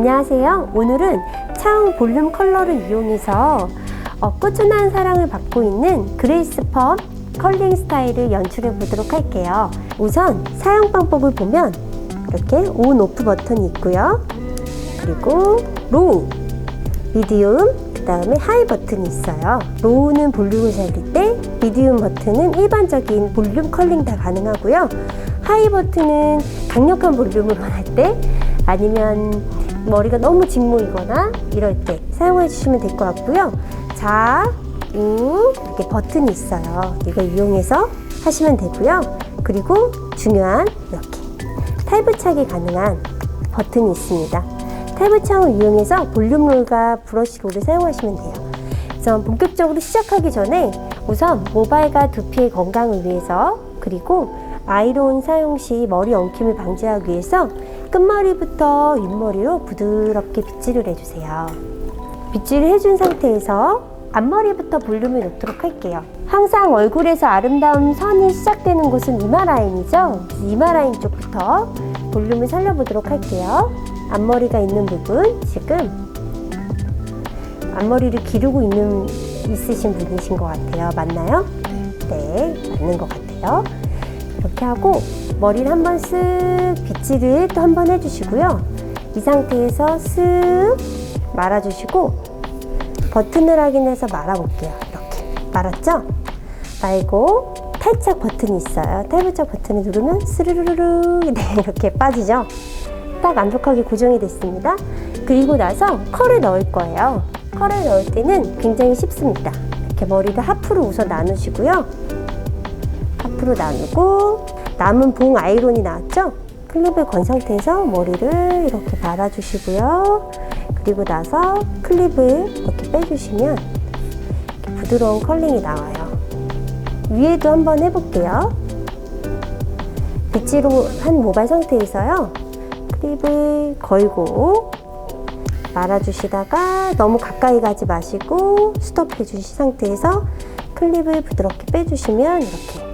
안녕하세요. 오늘은 차홍 볼륨 컬러를 이용해서 꾸준한 사랑을 받고 있는 그레이스 펌 컬링 스타일을 연출해 보도록 할게요. 우선 사용 방법을 보면 이렇게 온 오프 버튼이 있고요. 그리고 로우, 미디움, 그 다음에 하이 버튼이 있어요. 로우는 볼륨을 살릴 때, 미디움 버튼은 일반적인 볼륨 컬링 다 가능하고요. 하이 버튼은 강력한 볼륨을 원할 때, 아니면 머리가 너무 직모이거나 이럴 때 사용해 주시면 될 것 같고요. 자, 이렇게 버튼이 있어요. 이거 이용해서 하시면 되고요. 그리고 중요한 이렇게 탈부착이 가능한 버튼이 있습니다. 탈부착을 이용해서 볼륨롤과 브러쉬롤을 사용하시면 돼요. 그래서 본격적으로 시작하기 전에 우선 모발과 두피의 건강을 위해서, 그리고 아이론 사용 시 머리 엉킴을 방지하기 위해서 끝머리부터 윗머리로 부드럽게 빗질을 해주세요. 빗질을 해준 상태에서 앞머리부터 볼륨을 놓도록 할게요. 항상 얼굴에서 아름다운 선이 시작되는 곳은 이마 라인이죠. 이마 라인 쪽부터 볼륨을 살려보도록 할게요. 앞머리가 있는 부분, 지금 앞머리를 기르고 있으신 분이신 것 같아요. 맞나요? 네, 맞는 것 같아요. 이렇게 하고 머리를 한번 쓱 빗질을 또 한번 해주시고요. 이 상태에서 쓱 말아주시고 버튼을 확인해서 말아볼게요. 이렇게 말았죠? 말고 탈착 버튼이 있어요. 탈부착 버튼을 누르면 스르르르 네, 이렇게 빠지죠? 딱 완벽하게 고정이 됐습니다. 그리고 나서 컬을 넣을 거예요. 컬을 넣을 때는 굉장히 쉽습니다. 이렇게 머리를 하프로 우선 나누시고요. 하프로 나누고 남은 봉 아이론이 나왔죠? 클립을 건 상태에서 머리를 이렇게 말아주시고요. 그리고 나서 클립을 이렇게 빼주시면 이렇게 부드러운 컬링이 나와요. 위에도 한번 해볼게요. 빗질로 한 모발 상태에서요. 클립을 걸고 말아주시다가 너무 가까이 가지 마시고 스톱해 주신 상태에서 클립을 부드럽게 빼주시면 이렇게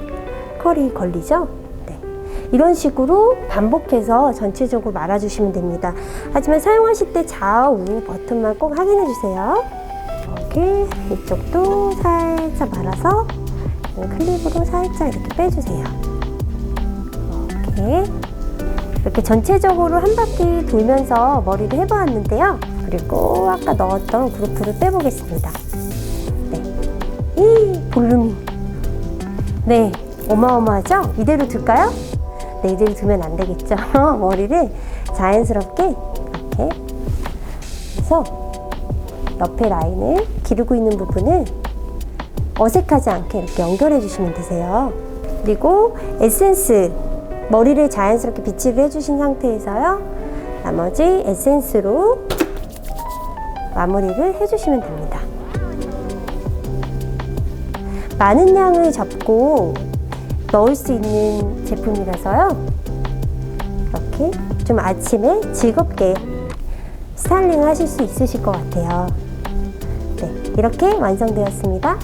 컬이 걸리죠? 네. 이런 식으로 반복해서 전체적으로 말아주시면 됩니다. 하지만 사용하실 때 좌우 버튼만 꼭 확인해 주세요. 여기 이쪽도 살짝 말아서 클립으로 살짝 이렇게 빼주세요. 이렇게 전체적으로 한 바퀴 돌면서 머리를 해보았는데요. 그리고 아까 넣었던 그루프를 빼보겠습니다. 네. 이 볼륨이 네, 어마어마하죠? 이대로 둘까요? 네, 이대로 두면 안 되겠죠. 머리를 자연스럽게 이렇게 해서 옆에 라인을 기르고 있는 부분을 어색하지 않게 이렇게 연결해 주시면 되세요. 그리고 에센스, 머리를 자연스럽게 빗질을 해주신 상태에서요. 나머지 에센스로 마무리를 해주시면 됩니다. 많은 양을 접고 넣을 수 있는 제품이라서요. 이렇게 좀 아침에 즐겁게 스타일링 하실 수 있으실 것 같아요. 네, 이렇게 완성되었습니다.